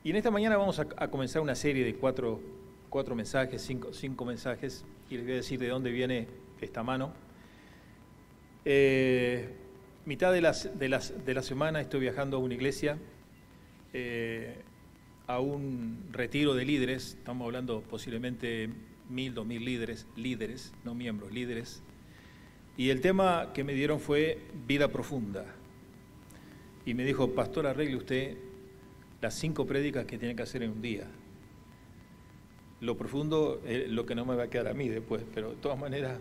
Y en esta mañana vamos a comenzar una serie de cuatro mensajes, cinco mensajes, y les voy a decir de dónde viene esta mano. Mitad de la semana estoy viajando a una iglesia, a un retiro de líderes. Estamos hablando posiblemente 1000, 2000 líderes, no miembros, líderes. Y el tema que me dieron fue vida profunda. Y me dijo: pastor, arregle usted las 5 prédicas que tiene que hacer en un día. Lo profundo es lo que no me va a quedar a mí después, pero de todas maneras,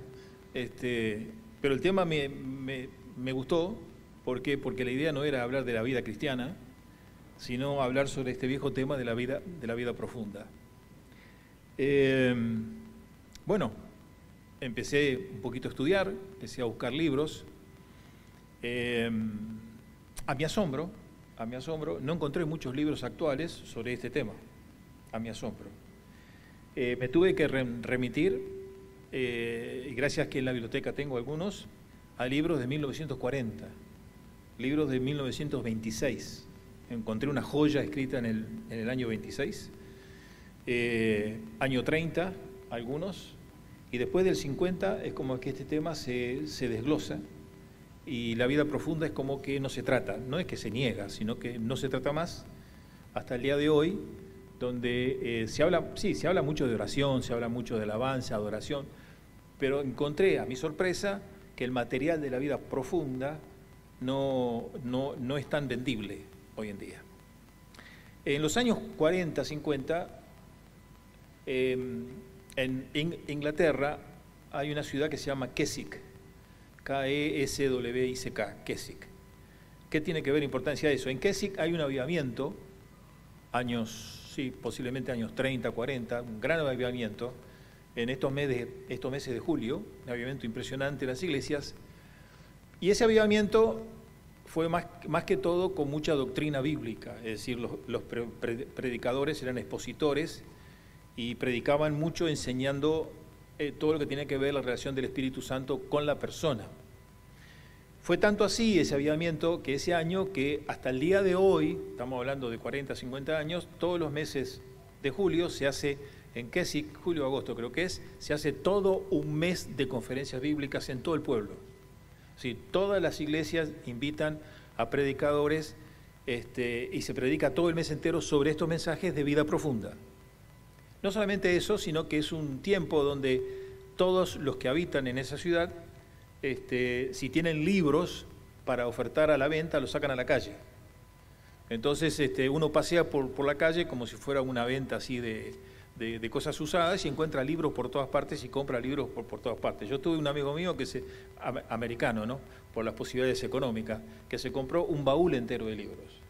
pero el tema me gustó. ¿Por qué? Porque la idea no era hablar de la vida cristiana, sino hablar sobre este viejo tema de la vida profunda. Bueno, empecé un poquito a estudiar, empecé a buscar libros. A mi asombro, no encontré muchos libros actuales sobre este tema, a mi asombro. Me tuve que remitir, y gracias que en la biblioteca tengo algunos, a libros de 1940, libros de 1926. Encontré una joya escrita en el año 26, año 30, algunos, y después del 50 es como que este tema se desglosa. Y la vida profunda es como que no se trata, no es que se niega, sino que no se trata más hasta el día de hoy, donde se habla mucho de oración, se habla mucho de alabanza, adoración, pero encontré, a mi sorpresa, que el material de la vida profunda no es tan vendible hoy en día. En los años 40, 50, en Inglaterra hay una ciudad que se llama Keswick, K-E-S-W-I-C-K, Keswick. ¿Qué tiene que ver importancia de eso? En Keswick hay un avivamiento, posiblemente años 30, 40, un gran avivamiento, en estos meses de julio, un avivamiento impresionante en las iglesias, y ese avivamiento fue más que todo con mucha doctrina bíblica, es decir, los predicadores eran expositores y predicaban mucho enseñando todo lo que tiene que ver la relación del Espíritu Santo con la persona. Fue tanto así ese avivamiento que ese año que hasta el día de hoy, estamos hablando de 40, 50 años, todos los meses de julio se hace, en Keswick, julio, agosto creo que se hace todo un mes de conferencias bíblicas en todo el pueblo. Sí, todas las iglesias invitan a predicadores y se predica todo el mes entero sobre estos mensajes de vida profunda. No solamente eso, sino que es un tiempo donde todos los que habitan en esa ciudad, si tienen libros para ofertar a la venta, los sacan a la calle. Entonces uno pasea por la calle como si fuera una venta así de cosas usadas y encuentra libros por todas partes y compra libros por todas partes. Yo tuve un amigo mío americano, ¿no?, por las posibilidades económicas, que se compró un baúl entero de libros.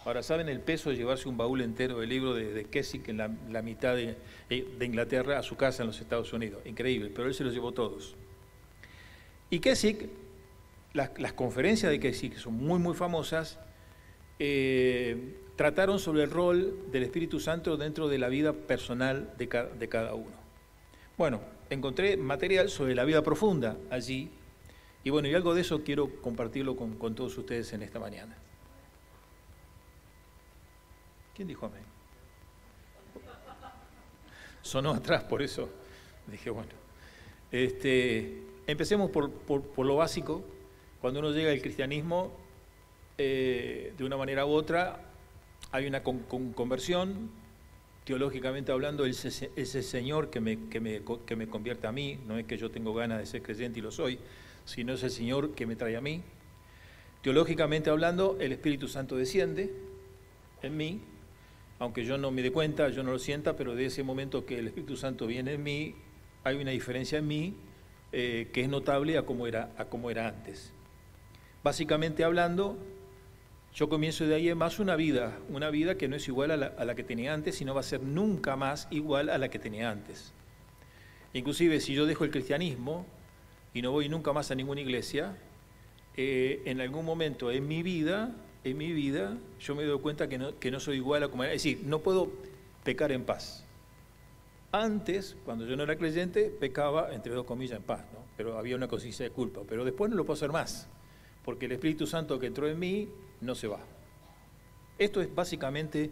Ahora, ¿saben el peso de llevarse un baúl entero de libros de Keswick, en la mitad de Inglaterra, a su casa en los Estados Unidos? Increíble, pero él se los llevó todos. Y Keswick, las conferencias de Keswick, que son muy, muy famosas, trataron sobre el rol del Espíritu Santo dentro de la vida personal de cada uno. Bueno, encontré material sobre la vida profunda allí, y bueno, y algo de eso quiero compartirlo con todos ustedes en esta mañana. ¿Quién dijo amén? Sonó atrás, por eso dije, bueno. Empecemos por lo básico. Cuando uno llega al cristianismo, de una manera u otra, hay una conversión, teológicamente hablando. Ese Señor que me convierte a mí, no es que yo tengo ganas de ser creyente y lo soy, sino es el Señor que me trae a mí. Teológicamente hablando, el Espíritu Santo desciende en mí, aunque yo no me dé cuenta, yo no lo sienta, pero de ese momento que el Espíritu Santo viene en mí, hay una diferencia en mí que es notable a cómo era antes. Básicamente hablando, yo comienzo de ahí en más una vida que no es igual a la que tenía antes, sino va a ser nunca más igual a la que tenía antes. Inclusive, si yo dejo el cristianismo y no voy nunca más a ninguna iglesia, en algún momento en mi vida, yo me doy cuenta que no soy igual a como era. Es decir, no puedo pecar en paz. Antes, cuando yo no era creyente, pecaba, entre dos comillas, en paz, ¿no? Pero había una conciencia de culpa. Pero después no lo puedo hacer más, porque el Espíritu Santo que entró en mí no se va. Esto es básicamente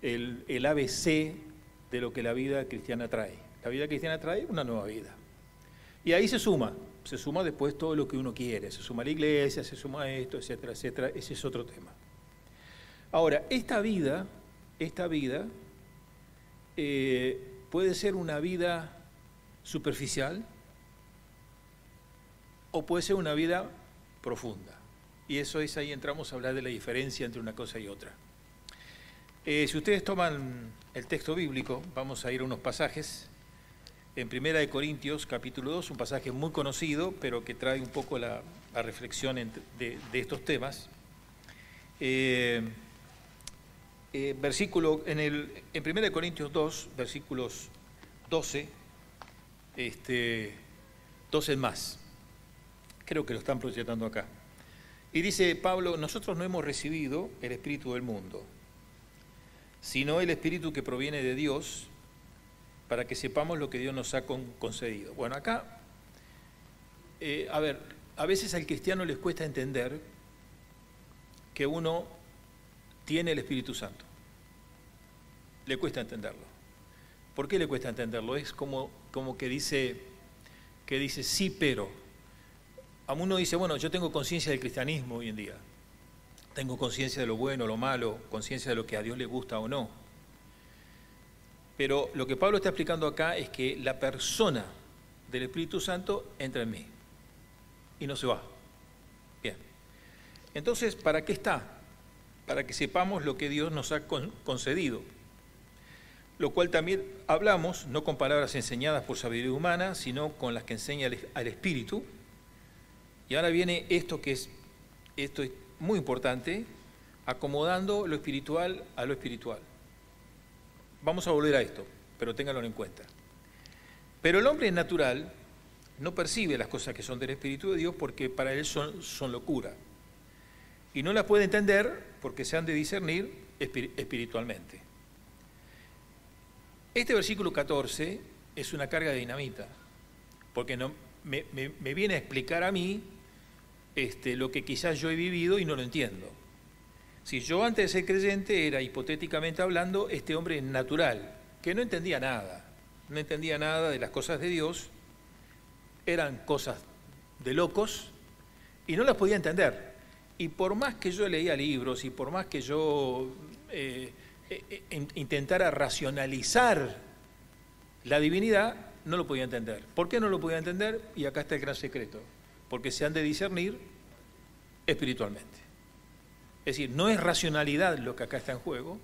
el ABC de lo que la vida cristiana trae. La vida cristiana trae una nueva vida. Y ahí se suma después todo lo que uno quiere, se suma a la iglesia, se suma a esto, etcétera, etcétera. Ese es otro tema. Ahora, esta vida puede ser una vida superficial o puede ser una vida profunda. Y eso es, ahí entramos a hablar de la diferencia entre una cosa y otra. Si ustedes toman el texto bíblico, vamos a ir a unos pasajes. En 1 Corintios, capítulo 2, un pasaje muy conocido, pero que trae un poco la reflexión de estos temas. Versículo, en 1 Corintios 2, versículos 12, 12 más. Creo que lo están proyectando acá. Y dice Pablo, nosotros no hemos recibido el espíritu del mundo, sino el espíritu que proviene de Dios, para que sepamos lo que Dios nos ha concedido. Bueno, acá, a veces al cristiano les cuesta entender que uno tiene el Espíritu Santo. Le cuesta entenderlo. ¿Por qué le cuesta entenderlo? Es como que dice sí, pero. A uno dice, bueno, yo tengo conciencia del cristianismo hoy en día. Tengo conciencia de lo bueno, lo malo, conciencia de lo que a Dios le gusta o no. Pero lo que Pablo está explicando acá es que la persona del Espíritu Santo entra en mí y no se va. Bien. Entonces, ¿para qué está? Para que sepamos lo que Dios nos ha concedido. Lo cual también hablamos, no con palabras enseñadas por sabiduría humana, sino con las que enseña al Espíritu. Y ahora viene esto es muy importante, acomodando lo espiritual a lo espiritual. Vamos a volver a esto, pero ténganlo en cuenta. Pero el hombre natural no percibe las cosas que son del Espíritu de Dios porque para él son locura. Y no las puede entender porque se han de discernir espiritualmente. Este versículo 14 es una carga de dinamita, porque me viene a explicar a mí lo que quizás yo he vivido y no lo entiendo. Si yo antes de ser creyente era, hipotéticamente hablando, este hombre natural, que no entendía nada de las cosas de Dios, eran cosas de locos y no las podía entender. Y por más que yo leía libros y por más que yo intentara racionalizar la divinidad, no lo podía entender. ¿Por qué no lo podía entender? Y acá está el gran secreto. Porque se han de discernir espiritualmente. Es decir, no es racionalidad lo que acá está en juego,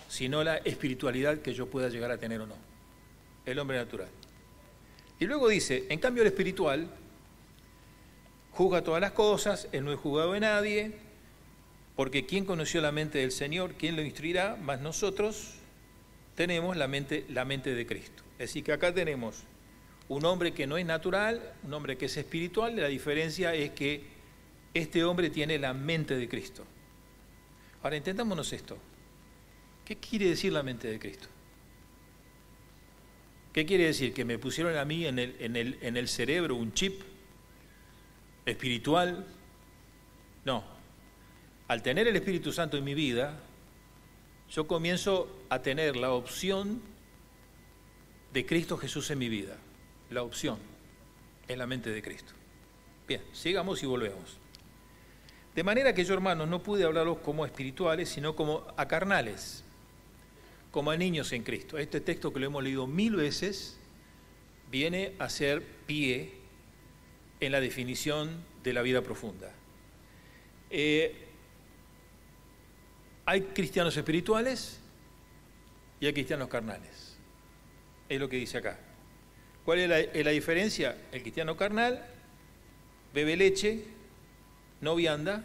sino la espiritualidad que yo pueda llegar a tener o no. El hombre natural. Y luego dice, en cambio el espiritual juzga todas las cosas, él no es juzgado de nadie, porque ¿quién conoció la mente del Señor? ¿Quién lo instruirá? Mas nosotros tenemos la mente de Cristo. Es decir, que acá tenemos un hombre que no es natural, un hombre que es espiritual. La diferencia es que este hombre tiene la mente de Cristo. Ahora, entendámonos esto. ¿Qué quiere decir la mente de Cristo? ¿Qué quiere decir? ¿Que me pusieron a mí en el cerebro un chip espiritual? No. Al tener el Espíritu Santo en mi vida, yo comienzo a tener la opción de Cristo Jesús en mi vida. La opción es la mente de Cristo. Bien, sigamos y volvemos. De manera que yo, hermanos, no pude hablarlos como espirituales, sino como a carnales, como a niños en Cristo. Este texto que lo hemos leído 1000 veces viene a ser pie en la definición de la vida profunda. Hay cristianos espirituales y hay cristianos carnales. Es lo que dice acá. ¿Cuál es la diferencia? El cristiano carnal bebe leche, no vianda,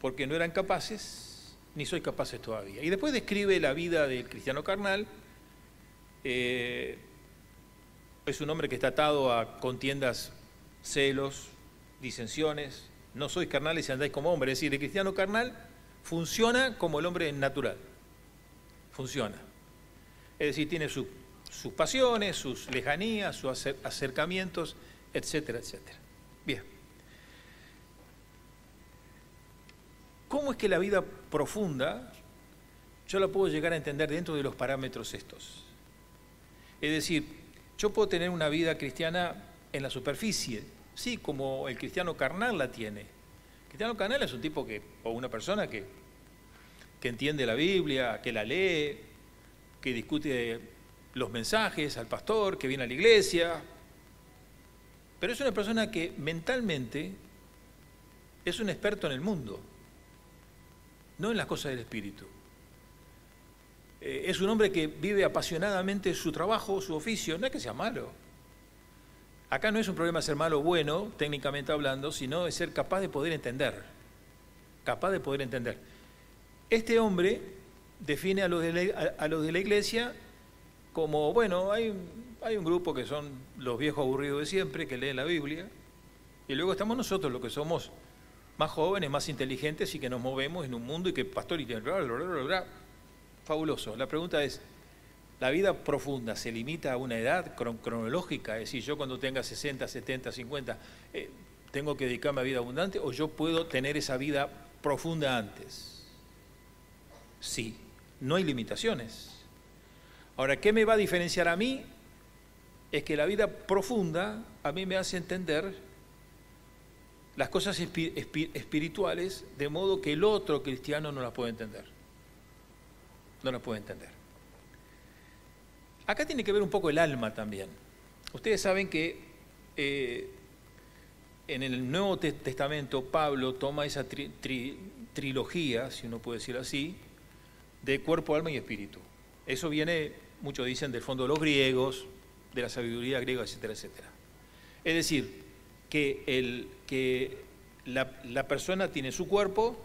porque no eran capaces, ni soy capaces todavía. Y después describe la vida del cristiano carnal. Es un hombre que está atado a contiendas, celos, disensiones. No sois carnales y andáis como hombres. Es decir, el cristiano carnal funciona como el hombre natural. Funciona. Es decir, tiene sus pasiones, sus lejanías, sus acercamientos, etcétera, etcétera. Bien. ¿Cómo es que la vida profunda yo la puedo llegar a entender dentro de los parámetros estos. Es decir, yo puedo tener una vida cristiana en la superficie, sí, como el cristiano carnal la tiene. El cristiano carnal es un tipo o una persona que entiende la Biblia, que la lee, que discute los mensajes al pastor, que viene a la iglesia, pero es una persona que mentalmente es un experto en el mundo, no en las cosas del espíritu. Es un hombre que vive apasionadamente su trabajo, su oficio, no es que sea malo. Acá no es un problema ser malo o bueno, técnicamente hablando, sino de ser capaz de poder entender. Capaz de poder entender. Este hombre define a los de la iglesia como, bueno, hay un grupo que son los viejos aburridos de siempre, que leen la Biblia, y luego estamos nosotros, los que somos más jóvenes, más inteligentes y que nos movemos en un mundo y que pastor y fabuloso. La pregunta es, ¿la vida profunda se limita a una edad cronológica? Es decir, yo cuando tenga 60, 70, 50, ¿tengo que dedicarme a vida abundante o yo puedo tener esa vida profunda antes? Sí, no hay limitaciones. Ahora, ¿qué me va a diferenciar a mí? Es que la vida profunda a mí me hace entender las cosas espirituales de modo que el otro cristiano no las puede entender. No las puede entender. Acá tiene que ver un poco el alma también. Ustedes saben que en el Nuevo Testamento Pablo toma esa trilogía, si uno puede decir así, de cuerpo, alma y espíritu. Eso viene, muchos dicen, del fondo de los griegos, de la sabiduría griega, etcétera, etcétera. Es decir, que la persona tiene su cuerpo,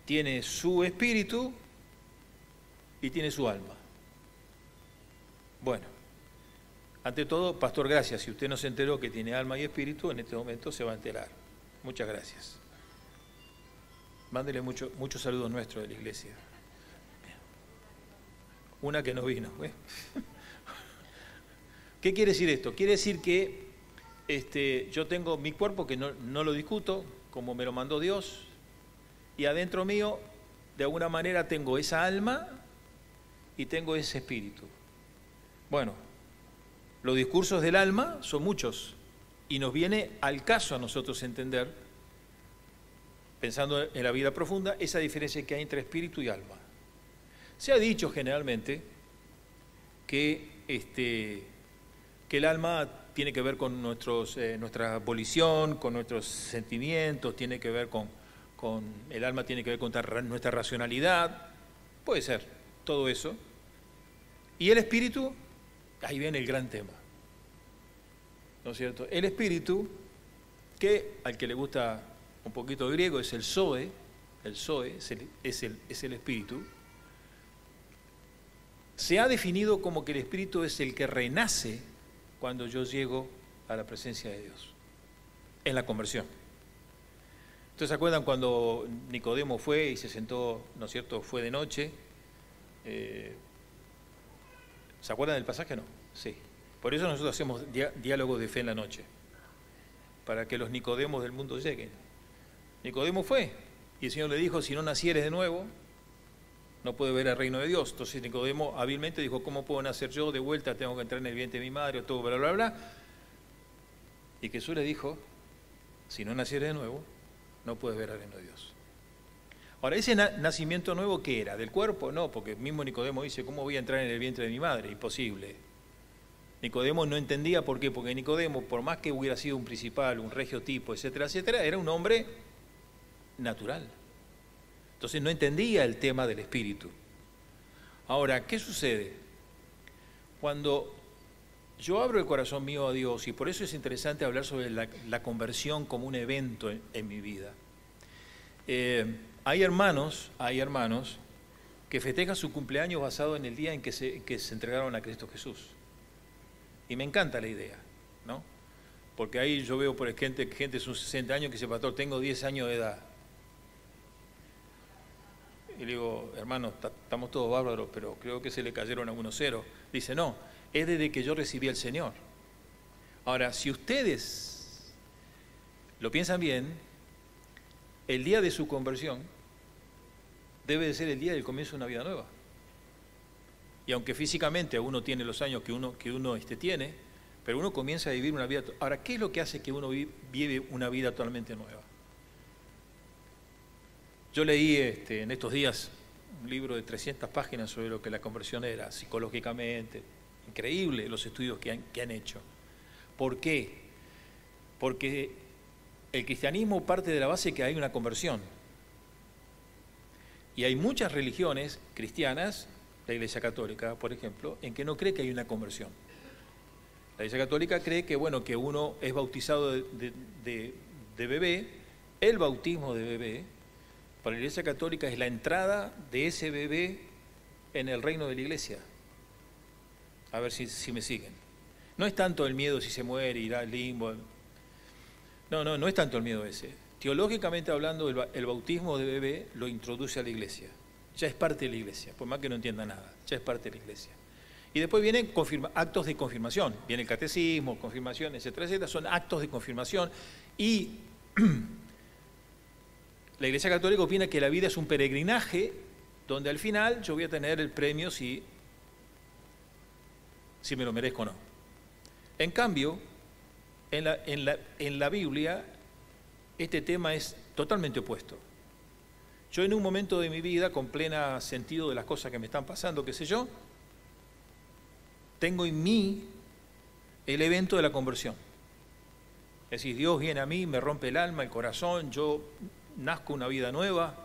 tiene su espíritu y tiene su alma. Bueno, ante todo, pastor, gracias. Si usted no se enteró que tiene alma y espíritu, en este momento se va a enterar. Muchas gracias. Mándele muchos saludos nuestros de la iglesia. Una que no vino. ¿Qué quiere decir esto? Quiere decir que yo tengo mi cuerpo que no lo discuto, como me lo mandó Dios, y adentro mío, de alguna manera, tengo esa alma y tengo ese espíritu. Bueno, los discursos del alma son muchos y nos viene al caso a nosotros entender, pensando en la vida profunda, esa diferencia que hay entre espíritu y alma. Se ha dicho generalmente que el alma tiene que ver con nuestra volición, con nuestros sentimientos, tiene que ver el alma tiene que ver con nuestra racionalidad, puede ser, todo eso. Y el espíritu, ahí viene el gran tema, ¿no es cierto? El espíritu, que al que le gusta un poquito de griego, es el zoe es el espíritu, se ha definido como que el espíritu es el que renace cuando yo llego a la presencia de Dios, en la conversión. ¿Ustedes se acuerdan cuando Nicodemo fue y se sentó, ¿no es cierto?, fue de noche? ¿Se acuerdan del pasaje? No. Sí. Por eso nosotros hacemos diálogos de fe en la noche, para que los Nicodemos del mundo lleguen. Nicodemo fue y el Señor le dijo, si no nacieres de nuevo, no puede ver el reino de Dios. Entonces Nicodemo hábilmente dijo, ¿cómo puedo nacer yo de vuelta? Tengo que entrar en el vientre de mi madre, todo, bla, bla, bla. Y Jesús le dijo, si no nacieres de nuevo, no puedes ver el reino de Dios. Ahora, ¿ese nacimiento nuevo qué era? ¿Del cuerpo? No, porque mismo Nicodemo dice, ¿cómo voy a entrar en el vientre de mi madre? Imposible. Nicodemo no entendía por qué, porque Nicodemo, por más que hubiera sido un principal, un regio tipo, etcétera, etcétera, era un hombre natural. Entonces no entendía el tema del espíritu. Ahora, ¿qué sucede? Cuando yo abro el corazón mío a Dios, y por eso es interesante hablar sobre la conversión como un evento en mi vida. Hay hermanos que festejan su cumpleaños basado en el día en que se entregaron a Cristo Jesús. Y me encanta la idea, ¿no? Porque ahí yo veo por gente de sus 60 años que dice, pastor, tengo 10 años de edad. Y le digo, hermano, estamos todos bárbaros, pero creo que se le cayeron algunos ceros. Dice, no, es desde que yo recibí al Señor. Ahora, si ustedes lo piensan bien, el día de su conversión debe de ser el día del comienzo de una vida nueva. Y aunque físicamente uno tiene los años que uno tiene, pero uno comienza a vivir una vida. Ahora, ¿qué es lo que hace que uno vive una vida totalmente nueva? Yo leí en estos días un libro de 300 páginas sobre lo que la conversión era psicológicamente. Increíble los estudios que han hecho. ¿Por qué? Porque el cristianismo parte de la base que hay una conversión. Y hay muchas religiones cristianas, la Iglesia Católica, por ejemplo, en que no cree que hay una conversión. La Iglesia Católica cree que, bueno, que uno es bautizado de bebé, el bautismo de bebé, para la Iglesia Católica es la entrada de ese bebé en el reino de la Iglesia. A ver si me siguen. No es tanto el miedo si se muere, irá al limbo. No es tanto el miedo ese. Teológicamente hablando, el bautismo de bebé lo introduce a la Iglesia. Ya es parte de la Iglesia, por más que no entienda nada, ya es parte de la Iglesia. Y después vienen actos de confirmación, viene el catecismo, confirmación, etcétera, etcétera, son actos de confirmación. Y la Iglesia Católica opina que la vida es un peregrinaje donde al final yo voy a tener el premio si me lo merezco o no. En cambio, en la Biblia, este tema es totalmente opuesto. Yo en un momento de mi vida, con plena sentido de las cosas que me están pasando, qué sé yo, tengo en mí el evento de la conversión. Es decir, Dios viene a mí, me rompe el alma, el corazón, yo nazco una vida nueva.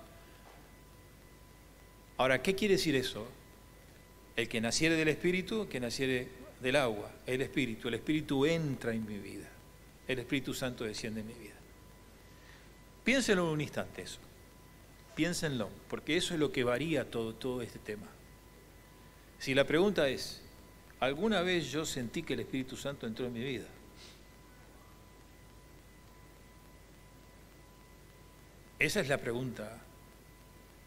Ahora, ¿qué quiere decir eso? El que naciere del Espíritu, que naciere del agua, el Espíritu entra en mi vida, el Espíritu Santo desciende en mi vida. Piénsenlo en un instante eso, piénsenlo, porque eso es lo que varía todo este tema. Si la pregunta es, ¿alguna vez yo sentí que el Espíritu Santo entró en mi vida? Esa es la pregunta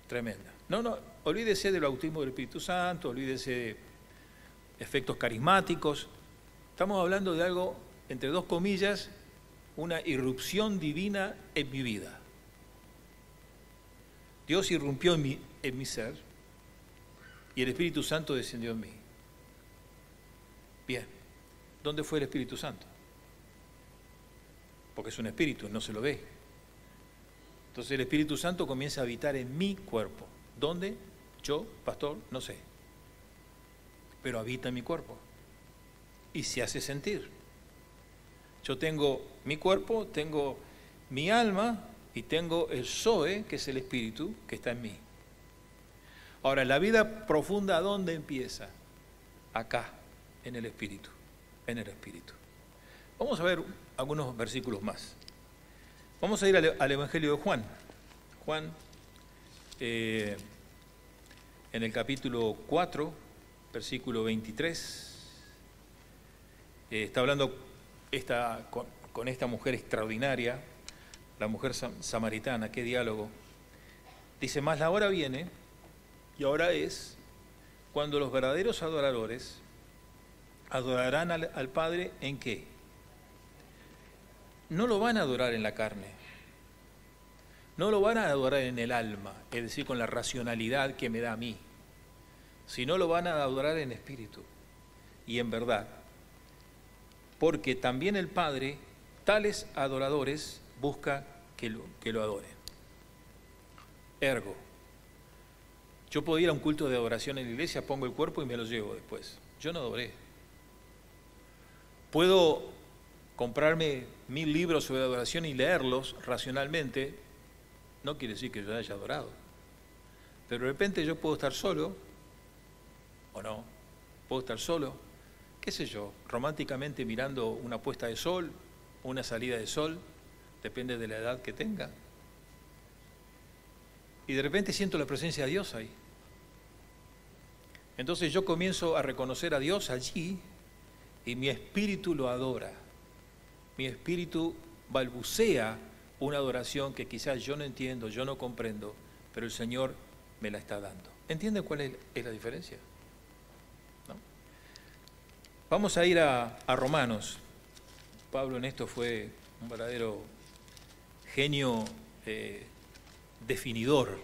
tremenda. No, olvídese del bautismo del Espíritu Santo, olvídese de efectos carismáticos. Estamos hablando de algo, entre dos comillas, una irrupción divina en mi vida. Dios irrumpió en mi ser y el Espíritu Santo descendió en mí. Bien, ¿dónde fue el Espíritu Santo? Porque es un espíritu, no se lo ve. Entonces el Espíritu Santo comienza a habitar en mi cuerpo. ¿Dónde? Yo, pastor, no sé. Pero habita en mi cuerpo y se hace sentir. Yo tengo mi cuerpo, tengo mi alma y tengo el Zoe, que es el Espíritu, que está en mí. Ahora, la vida profunda, ¿dónde empieza? Acá, en el Espíritu, en el Espíritu. Vamos a ver algunos versículos más. Vamos a ir al Evangelio de Juan. Juan, en el capítulo 4, versículo 23, está hablando con esta mujer extraordinaria, la mujer samaritana, qué diálogo. Dice, mas la hora viene, y ahora es, cuando los verdaderos adoradores adorarán al Padre, ¿en qué? No lo van a adorar en la carne, no lo van a adorar en el alma, es decir, con la racionalidad que me da a mí, sino lo van a adorar en espíritu y en verdad, porque también el Padre, tales adoradores, busca que lo adoren. Ergo, yo puedo ir a un culto de adoración en la iglesia, pongo el cuerpo y me lo llevo después. Yo no adoré. Puedo comprarme 1000 libros sobre adoración y leerlos racionalmente, no quiere decir que yo haya adorado. Pero de repente yo puedo estar solo, o no, puedo estar solo, qué sé yo, románticamente mirando una puesta de sol, una salida de sol, depende de la edad que tenga. Y de repente siento la presencia de Dios ahí. Entonces yo comienzo a reconocer a Dios allí y mi espíritu lo adora. Mi espíritu balbucea una adoración que quizás yo no entiendo, yo no comprendo, pero el Señor me la está dando. ¿Entienden cuál es la diferencia? ¿No? Vamos a ir a Romanos. Pablo en esto fue un verdadero genio definidor.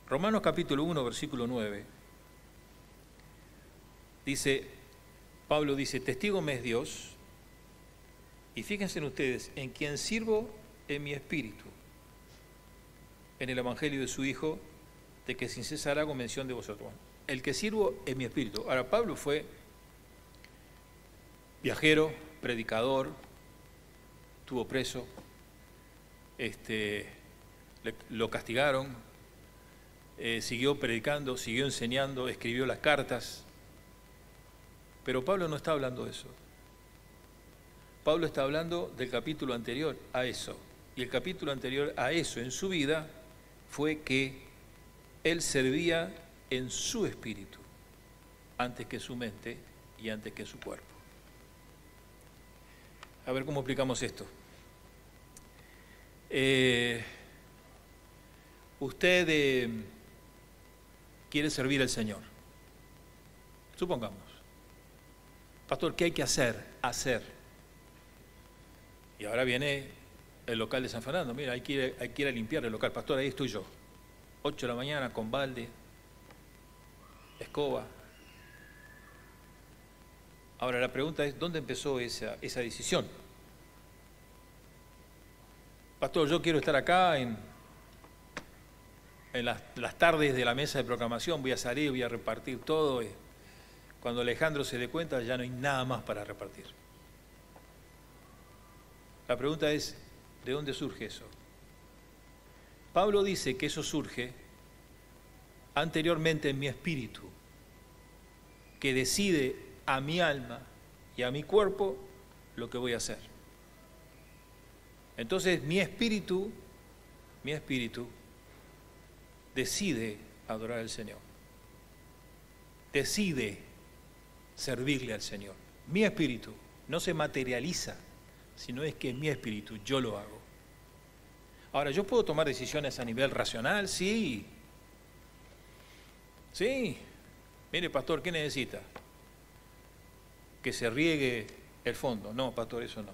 Romanos capítulo 1, versículo 9, dice, Pablo dice, testigo me es Dios, y fíjense en ustedes, en quien sirvo en mi espíritu, en el evangelio de su Hijo, de que sin cesar hago mención de vosotros. Bueno, el que sirvo en mi espíritu. Ahora, Pablo fue viajero, predicador, estuvo preso, lo castigaron, siguió predicando, siguió enseñando, escribió las cartas, pero Pablo no está hablando de eso. Pablo está hablando del capítulo anterior a eso, y el capítulo anterior a eso en su vida fue que él servía en su espíritu, antes que su mente y antes que su cuerpo. A ver cómo explicamos esto. Usted quiere servir al Señor. Supongamos. Pastor, ¿qué hay que hacer? Hacer. Y ahora viene el local de San Fernando. Mira, hay que ir a limpiar el local. Pastor, ahí estoy yo. 8 de la mañana con balde, escoba. Ahora la pregunta es, ¿dónde empezó esa decisión? Pastor, yo quiero estar acá en las tardes de la mesa de proclamación, voy a salir, voy a repartir todo. Cuando Alejandro se dé cuenta ya no hay nada más para repartir. La pregunta es, ¿de dónde surge eso? Pablo dice que eso surge anteriormente en mi espíritu, que decide a mi alma y a mi cuerpo lo que voy a hacer. Entonces mi espíritu decide adorar al Señor, decide servirle al Señor. Mi espíritu no se materializa, sino es que mi espíritu, yo lo hago. Ahora, ¿yo puedo tomar decisiones a nivel racional? Sí. Sí. Mire, pastor, ¿qué necesita? Que se riegue el fondo. No, pastor, eso no.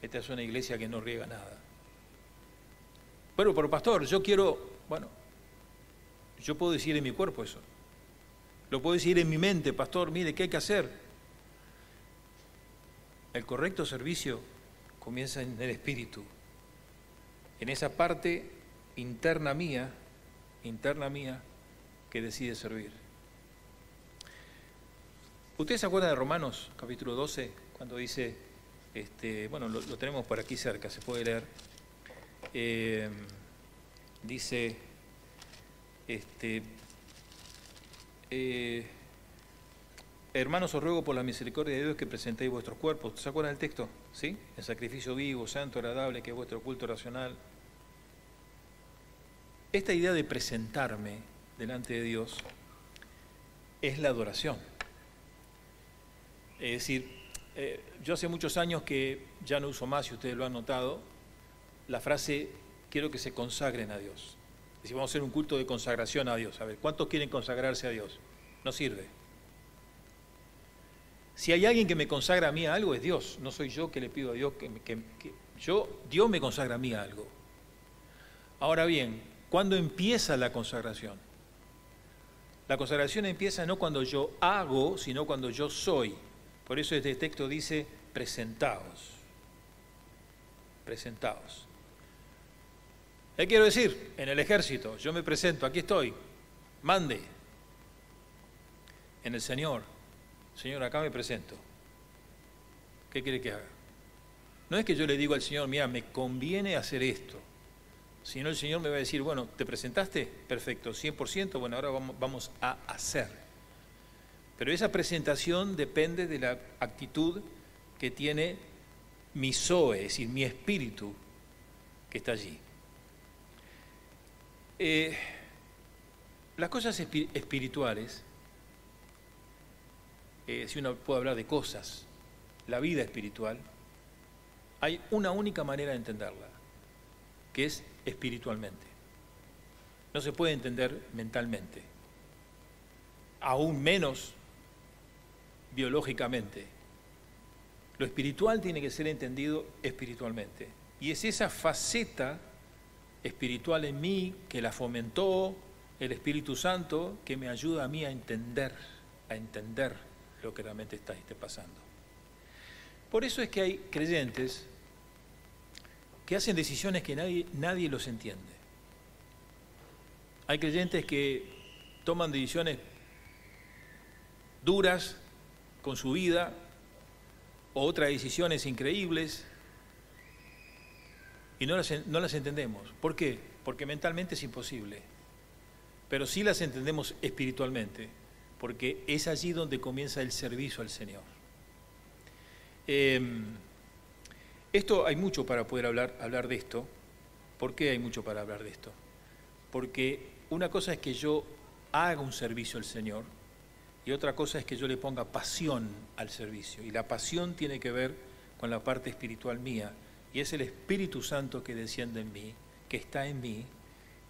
Esta es una iglesia que no riega nada. Pero pastor, yo quiero, bueno, yo puedo decir en mi cuerpo eso. Lo puedo decir en mi mente, pastor, mire, ¿qué hay que hacer? El correcto servicio comienza en el espíritu, en esa parte interna mía, que decide servir. ¿Ustedes se acuerdan de Romanos, capítulo 12, cuando dice, bueno, lo tenemos por aquí cerca, se puede leer, dice, hermanos, os ruego por la misericordia de Dios que presentéis vuestros cuerpos. ¿Se acuerdan del texto? ¿Sí? El sacrificio vivo, santo, agradable, que es vuestro culto racional. Esta idea de presentarme delante de Dios es la adoración. Es decir, yo hace muchos años que ya no uso más, si ustedes lo han notado, la frase, quiero que se consagren a Dios. Es decir, vamos a hacer un culto de consagración a Dios. A ver, ¿cuántos quieren consagrarse a Dios? No sirve. Si hay alguien que me consagra a mí a algo, es Dios. No soy yo que le pido a Dios Dios me consagra a mí a algo. Ahora bien, ¿cuándo empieza la consagración? La consagración empieza no cuando yo hago, sino cuando yo soy. Por eso este texto dice, presentaos. Presentaos. ¿Qué quiero decir? En el ejército, yo me presento, aquí estoy, mande. En el Señor, Señor, acá me presento. ¿Qué quiere que haga? No es que yo le digo al Señor, mira, me conviene hacer esto. Sino el Señor me va a decir, bueno, ¿te presentaste? Perfecto, 100%, bueno, ahora vamos a hacer. Pero esa presentación depende de la actitud que tiene mi zoe, es decir, mi espíritu que está allí. Las cosas espirituales, si uno puede hablar de cosas, la vida espiritual, hay una única manera de entenderla, que es espiritualmente. No se puede entender mentalmente, aún menos biológicamente. Lo espiritual tiene que ser entendido espiritualmente. Y es esa faceta espiritual en mí que la fomentó el Espíritu Santo, que me ayuda a mí a entender lo que realmente está pasando. Por eso es que hay creyentes que hacen decisiones que nadie los entiende. Hay creyentes que toman decisiones duras con su vida, o otras decisiones increíbles, y no las entendemos. ¿Por qué? Porque mentalmente es imposible, pero sí las entendemos espiritualmente, porque es allí donde comienza el servicio al Señor. Esto hay mucho para poder hablar de esto. ¿Por qué hay mucho para hablar de esto? Porque una cosa es que yo haga un servicio al Señor y otra cosa es que yo le ponga pasión al servicio. Y la pasión tiene que ver con la parte espiritual mía, y es el Espíritu Santo que desciende en mí, que está en mí,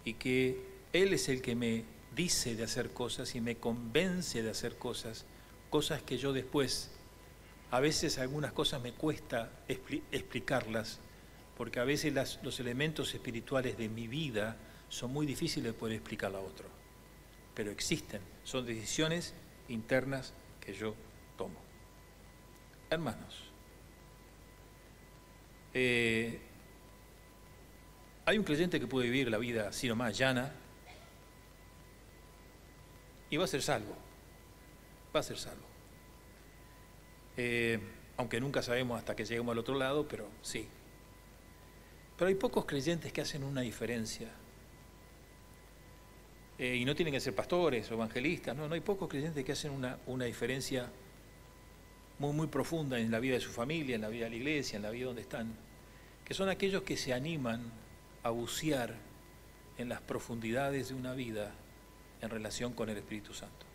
y que Él es el que me dice de hacer cosas y me convence de hacer cosas que yo después, a veces algunas cosas me cuesta explicarlas, porque a veces los elementos espirituales de mi vida son muy difíciles de poder explicar a otro, pero existen, son decisiones internas que yo tomo. Hermanos, hay un creyente que puede vivir la vida así nomás, llana, y va a ser salvo, aunque nunca sabemos hasta que lleguemos al otro lado, pero sí. Pero hay pocos creyentes que hacen una diferencia, y no tienen que ser pastores o evangelistas, no hay pocos creyentes que hacen una diferencia muy profunda en la vida de su familia, en la vida de la iglesia, en la vida donde están, que son aquellos que se animan a bucear en las profundidades de una vida en relación con el Espíritu Santo.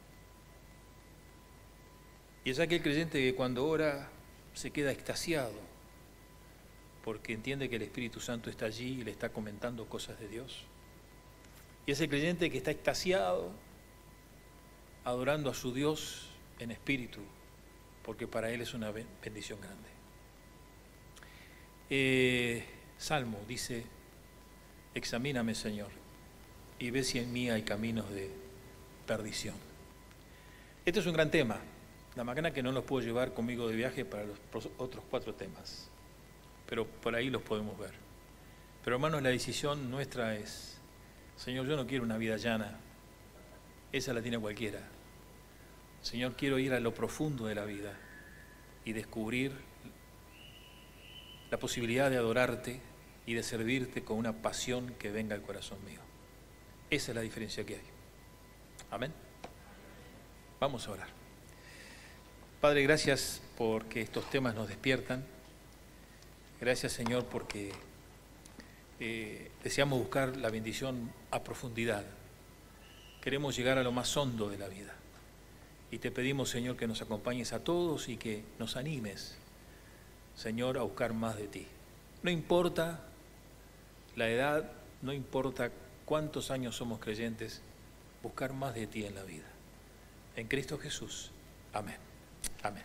Y es aquel creyente que cuando ora se queda extasiado, porque entiende que el Espíritu Santo está allí y le está comentando cosas de Dios. Y es el creyente que está extasiado, adorando a su Dios en espíritu, porque para él es una bendición grande. Salmo dice: examíname, Señor, y ve si en mí hay caminos de perdición. Este es un gran tema. La máquina que no los puedo llevar conmigo de viaje para los otros 4 temas, pero por ahí los podemos ver. Pero hermanos, la decisión nuestra es: Señor, yo no quiero una vida llana, esa la tiene cualquiera. Señor, quiero ir a lo profundo de la vida y descubrir la posibilidad de adorarte y de servirte con una pasión que venga al corazón mío. Esa es la diferencia que hay. Amén. Vamos a orar. Padre, gracias porque estos temas nos despiertan. Gracias, Señor, porque deseamos buscar la bendición a profundidad. Queremos llegar a lo más hondo de la vida. Y te pedimos, Señor, que nos acompañes a todos y que nos animes, Señor, a buscar más de ti. No importa la edad, no importa cuántos años somos creyentes, buscar más de ti en la vida. En Cristo Jesús. Amén. Amén.